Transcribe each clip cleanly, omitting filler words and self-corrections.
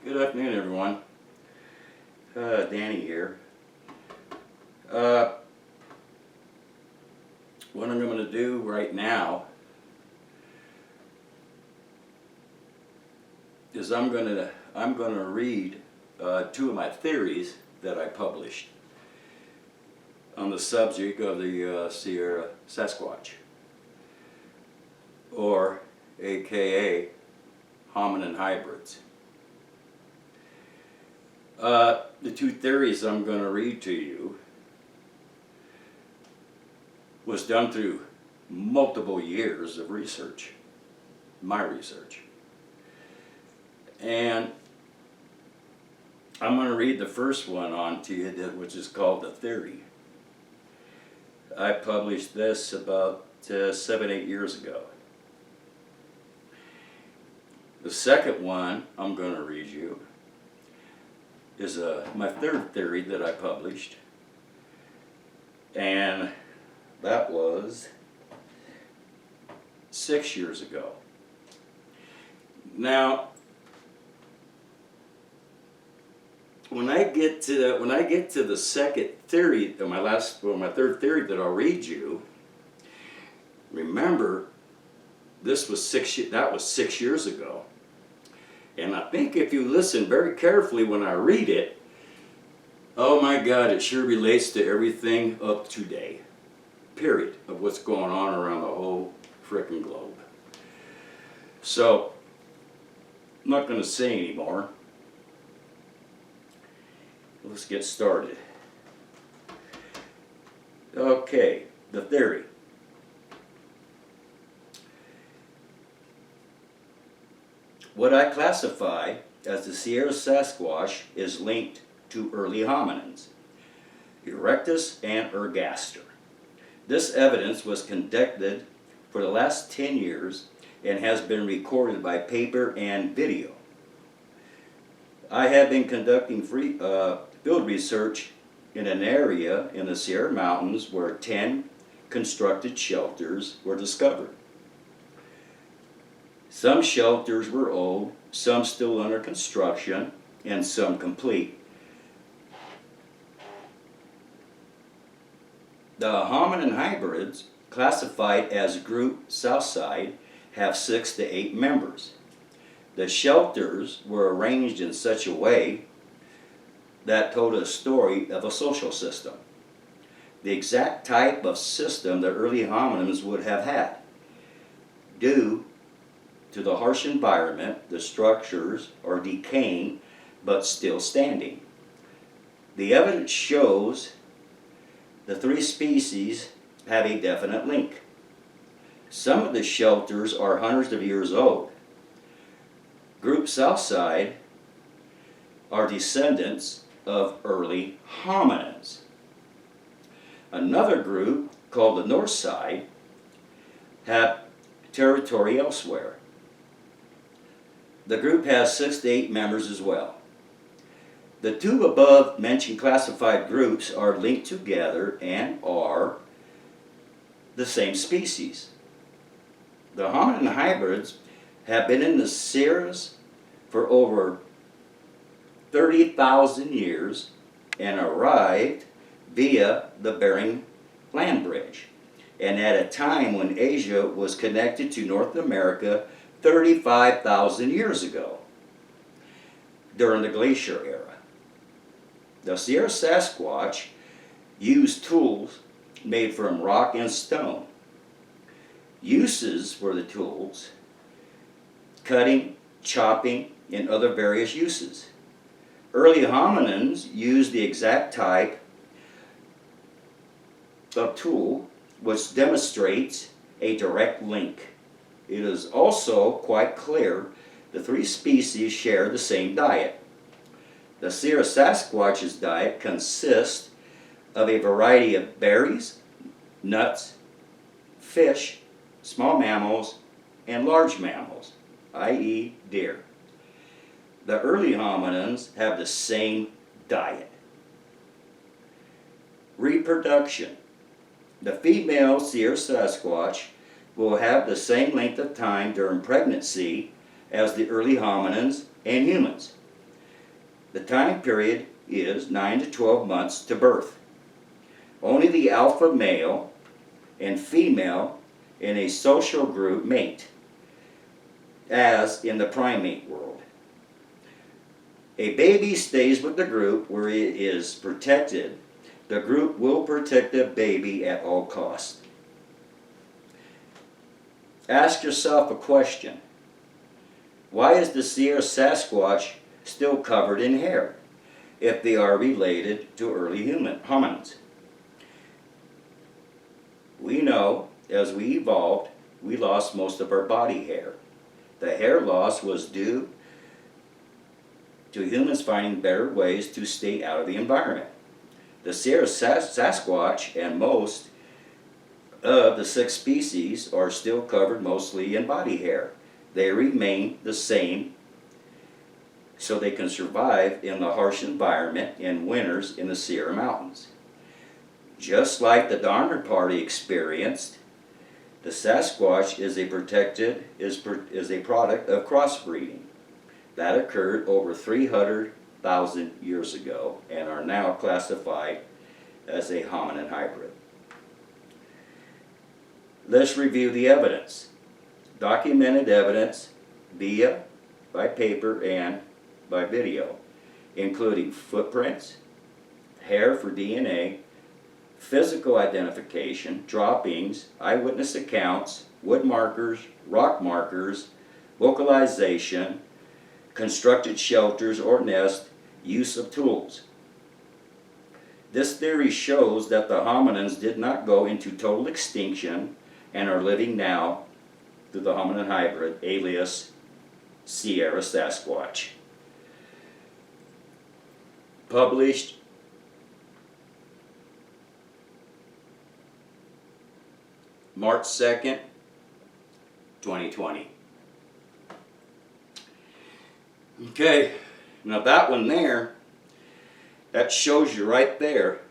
Good afternoon, everyone. Danny here. What I'm going to do right now is I'm going to read two of my theories that I published on the subject of the Sierra Sasquatch, or AKA hominin hybrids. The two theories I'm going to read to you was done through multiple years of research, my research. And I'm going to read the first one on to you, which is called The Theory. I published this about 7-8 years ago. The second one I'm going to read you is my third theory that I published, and that was 6 years ago. Now, when I get to the second theory, my third theory that I'll read you, remember that was 6 years ago. And I think if you listen very carefully when I read it, oh my God, it sure relates to everything up to today, period, of what's going on around the whole frickin' globe. So, I'm not going to say anymore. Let's get started. Okay, the theory. What I classify as the Sierra Sasquatch is linked to early hominins, Erectus and Ergaster. This evidence was conducted for the last 10 years and has been recorded by paper and video. I have been conducting field research in an area in the Sierra Mountains where 10 constructed shelters were discovered. Some shelters were old, some still under construction, and some complete. The hominin hybrids, classified as Group Southside, have 6 to 8 members. The shelters were arranged in such a way that told a story of a social system, the exact type of system the early hominins would have had. Due to the harsh environment, the structures are decaying but still standing. The evidence shows the 3 species have a definite link. Some of the shelters are hundreds of years old. Group Southside are descendants of early hominins. Another group, called the North Side, have territory elsewhere. The group has 6 to 8 members as well. The 2 above mentioned classified groups are linked together and are the same species. The hominin hybrids have been in the Sierras for over 30,000 years and arrived via the Bering Land Bridge, and at a time when Asia was connected to North America 35,000 years ago, during the Glacier era. The Sierra Sasquatch used tools made from rock and stone. Uses for the tools: cutting, chopping, and other various uses. Early hominins used the exact type of tool which demonstrates a direct link. It is also quite clear the 3 species share the same diet. The Sierra Sasquatch's diet consists of a variety of berries, nuts, fish, small mammals, and large mammals, i.e. deer. The early hominins have the same diet. Reproduction. The female Sierra Sasquatch will have the same length of time during pregnancy as the early hominins and humans. The time period is 9 to 12 months to birth. Only the alpha male and female in a social group mate, as in the primate world. A baby stays with the group where it is protected. The group will protect the baby at all costs. Ask yourself a question. Why is the Sierra Sasquatch still covered in hair if they are related to early hominids? We know as we evolved, we lost most of our body hair. The hair loss was due to humans finding better ways to stay out of the environment. The Sierra Sasquatch and most of the 6 species are still covered mostly in body hair. They remain the same so they can survive in the harsh environment in winters in the Sierra Mountains. Just like the Donner Party experienced, the Sasquatch is a product of crossbreeding that occurred over 300,000 years ago and are now classified as a hominin hybrid. Let's review the evidence. Documented evidence by paper and by video, including footprints, hair for DNA, physical identification, droppings, eyewitness accounts, wood markers, rock markers, vocalization, constructed shelters or nests, use of tools. This theory shows that the hominins did not go into total extinction and are living now through the hominin hybrid, alias Sierra Sasquatch. Published March 2nd, 2020. Okay, now that one there, that shows you right there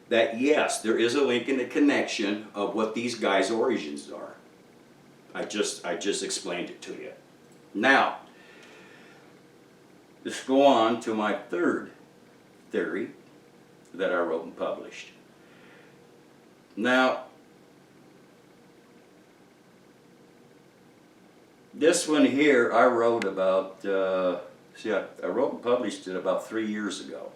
that yes, there is a link in the connection of what these guys' origins are. I just explained it to you. Now, let's go on to my third theory that I wrote and published. Now, this one here I wrote about, I wrote and published it about 3 years ago.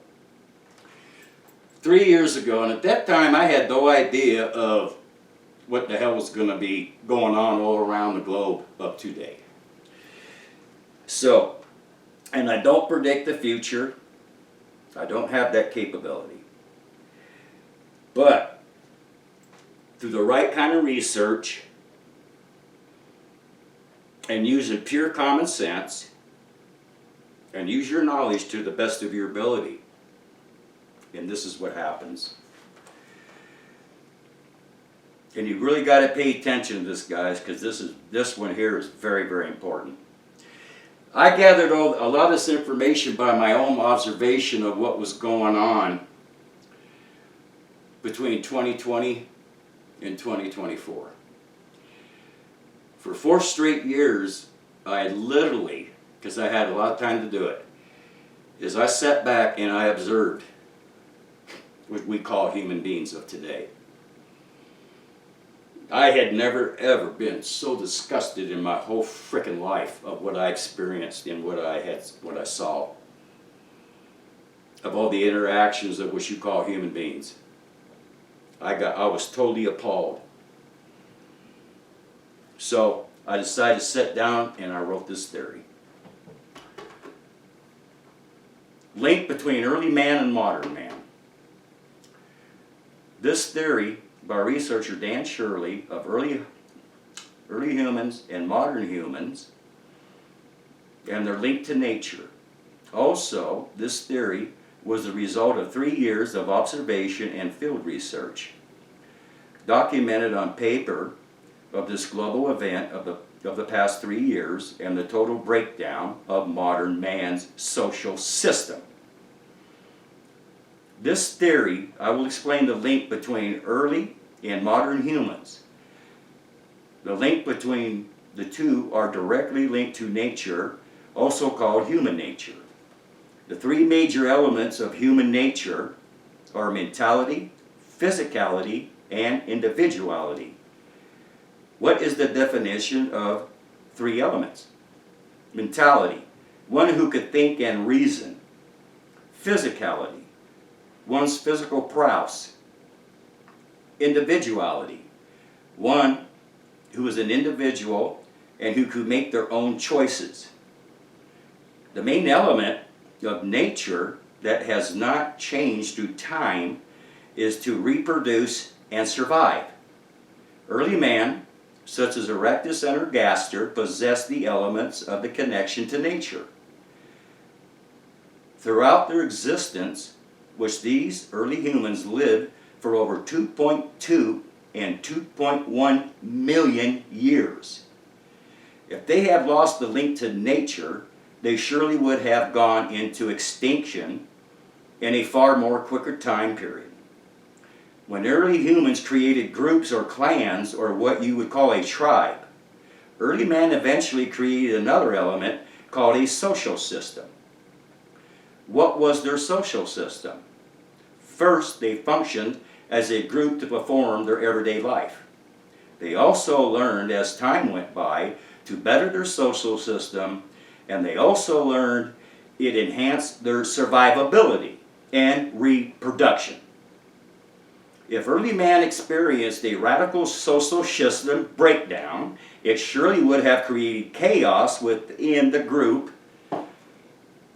3 years ago, and at that time I had no idea of what the hell was going to be going on all around the globe up to date. So, and I don't predict the future. I don't have that capability. But, through the right kind of research, and using pure common sense, and use your knowledge to the best of your ability. And this is what happens. And you really got to pay attention to this, guys, because this one here is very, very important. I gathered a lot of this information by my own observation of what was going on between 2020 and 2024. For 4 straight years, I literally, because I had a lot of time to do it, is I sat back and I observed what we call human beings of today. I had never ever been so disgusted in my whole frickin' life of what I experienced and what I saw. Of all the interactions of what you call human beings. I was totally appalled. So I decided to sit down and I wrote this theory. Link between early man and modern man. This theory by researcher Dan Shirley of early humans and modern humans, and they're linked to nature. Also, this theory was the result of 3 years of observation and field research, documented on paper of this global event of the past 3 years and the total breakdown of modern man's social system. This theory, I will explain the link between early and modern humans. The link between the two are directly linked to nature, also called human nature. The three major elements of human nature are mentality, physicality, and individuality. What is the definition of three elements? Mentality, one who could think and reason. Physicality, one's physical prowess. Individuality, one who is an individual and who could make their own choices. The main element of nature that has not changed through time is to reproduce and survive. Early man, such as Erectus and Ergaster, possessed the elements of the connection to nature. Throughout their existence, which these early humans lived for over 2.2 and 2.1 million years. If they had lost the link to nature, they surely would have gone into extinction in a far more quicker time period. When early humans created groups or clans, or what you would call a tribe, early man eventually created another element called a social system. What was their social system? First, they functioned as a group to perform their everyday life. They also learned as time went by to better their social system, and they also learned it enhanced their survivability and reproduction. If early man experienced a radical social system breakdown, it surely would have created chaos within the group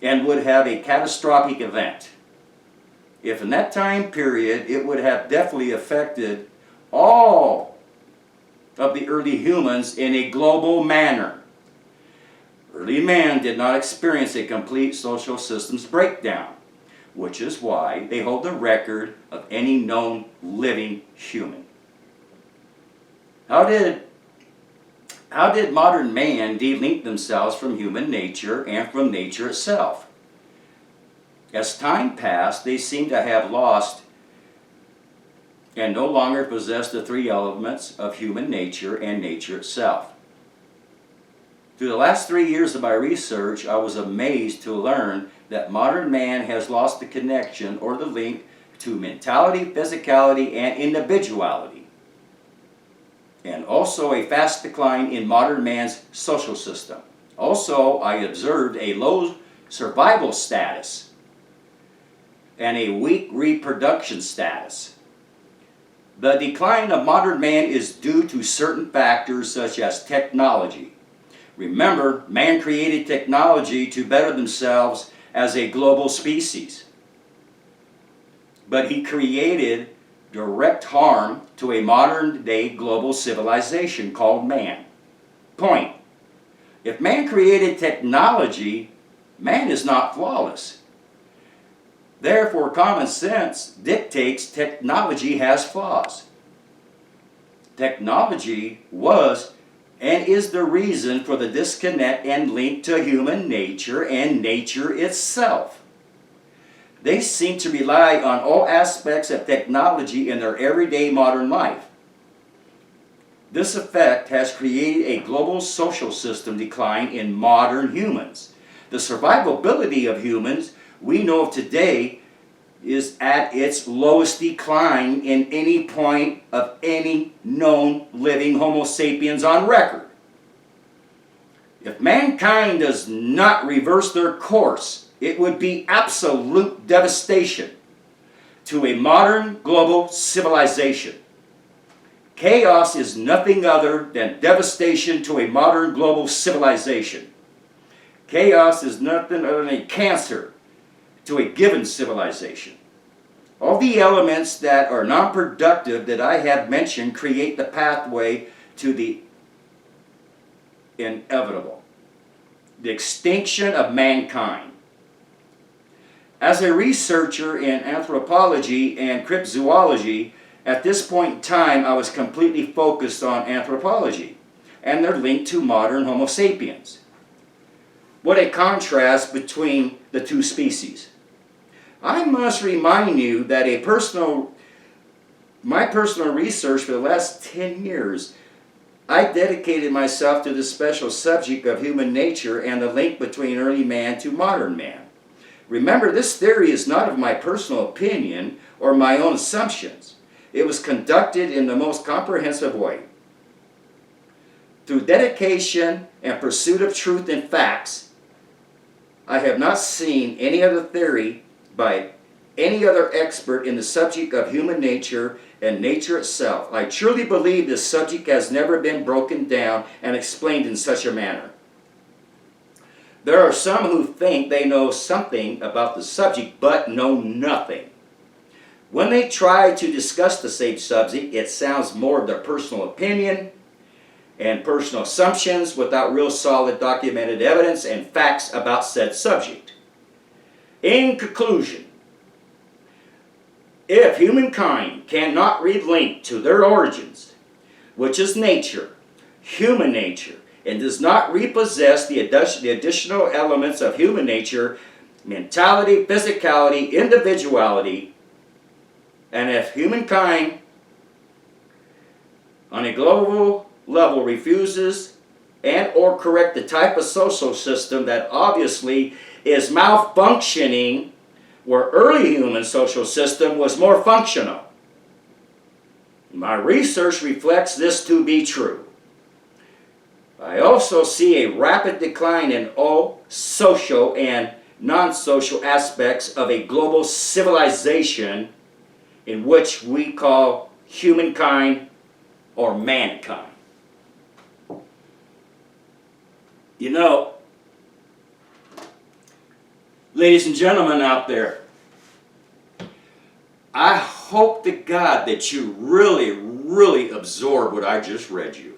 and would have a catastrophic event. If in that time period, it would have definitely affected all of the early humans in a global manner. Early man did not experience a complete social systems breakdown, which is why they hold the record of any known living human. How did modern man delink themselves from human nature and from nature itself? As time passed, they seem to have lost and no longer possess the three elements of human nature and nature itself. Through the last 3 years of my research, I was amazed to learn that modern man has lost the connection or the link to mentality, physicality, and individuality, and also a fast decline in modern man's social system. Also, I observed a low survival status and a weak reproduction status. The decline of modern man is due to certain factors such as technology. Remember, man created technology to better themselves as a global species. But he created direct harm to a modern day global civilization called man. Point. If man created technology, man is not flawless. Therefore, common sense dictates technology has flaws. Technology was and is the reason for the disconnect and link to human nature and nature itself. They seem to rely on all aspects of technology in their everyday modern life. This effect has created a global social system decline in modern humans. The survivability of humans we know of today is at its lowest decline in any point of any known living Homo sapiens on record. If mankind does not reverse their course, it would be absolute devastation to a modern global civilization. Chaos is nothing other than devastation to a modern global civilization. Chaos is nothing other than a cancer to a given civilization. All the elements that are non-productive that I have mentioned create the pathway to the inevitable, the extinction of mankind. As a researcher in anthropology and cryptozoology, at this point in time I was completely focused on anthropology and their link to modern Homo sapiens. What a contrast between the two species. I must remind you that my personal research for the last 10 years, I dedicated myself to this special subject of human nature and the link between early man to modern man. Remember, this theory is not of my personal opinion or my own assumptions. It was conducted in the most comprehensive way. Through dedication and pursuit of truth and facts, I have not seen any other theory by any other expert in the subject of human nature and nature itself. I truly believe this subject has never been broken down and explained in such a manner. There are some who think they know something about the subject but know nothing. When they try to discuss the same subject, it sounds more of their personal opinion and personal assumptions without real solid documented evidence and facts about said subject. In conclusion, if humankind cannot relate to their origins, which is nature, human nature, and does not repossess the additional elements of human nature, mentality, physicality, individuality, and if humankind on a global level refuses and or correct the type of social system that obviously is malfunctioning where early human social system was more functional. My research reflects this to be true. I also see a rapid decline in all social and non-social aspects of a global civilization in which we call humankind or mankind. You know, ladies and gentlemen out there, I hope to God that you really absorb what I just read you.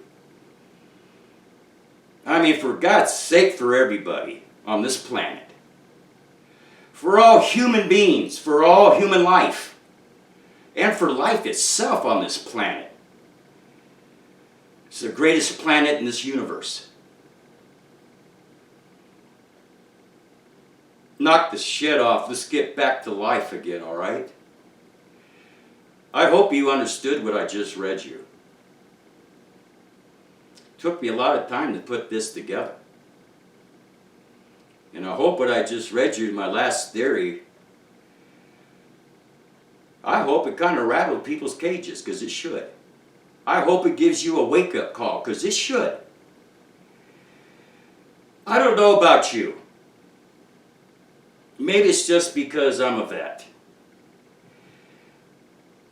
I mean, for God's sake, for everybody on this planet. For all human beings, for all human life, and for life itself on this planet. It's the greatest planet in this universe. Knock the shit off. Let's get back to life again, all right? I hope you understood what I just read you. It took me a lot of time to put this together. And I hope what I just read you in my last theory, I hope it kind of rattled people's cages, because it should. I hope it gives you a wake-up call, because it should. I don't know about you. Maybe it's just because I'm a vet.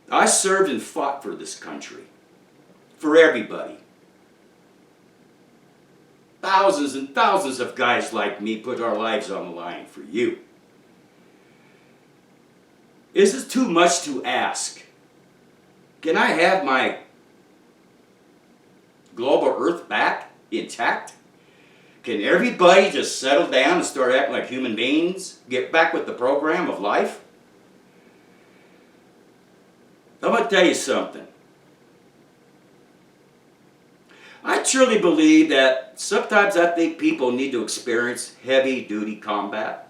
I served and fought for this country. For everybody. Thousands and thousands of guys like me put our lives on the line for you. Is it too much to ask? Can I have my global Earth back intact? Can everybody just settle down and start acting like human beings? Get back with the program of life? I'm going to tell you something. I truly believe that sometimes I think people need to experience heavy-duty combat.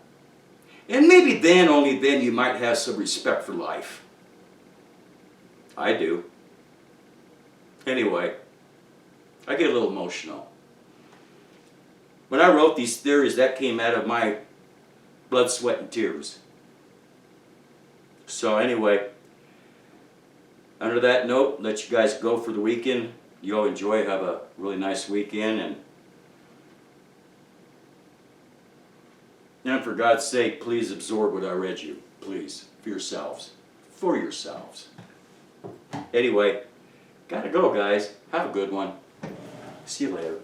And maybe then, only then, you might have some respect for life. I do. Anyway, I get a little emotional. When I wrote these theories, that came out of my blood, sweat, and tears. So anyway, under that note, let you guys go for the weekend. You all enjoy, have a really nice weekend, and for God's sake, please absorb what I read you. Please, for yourselves. For yourselves. Anyway, gotta go, guys. Have a good one. See you later.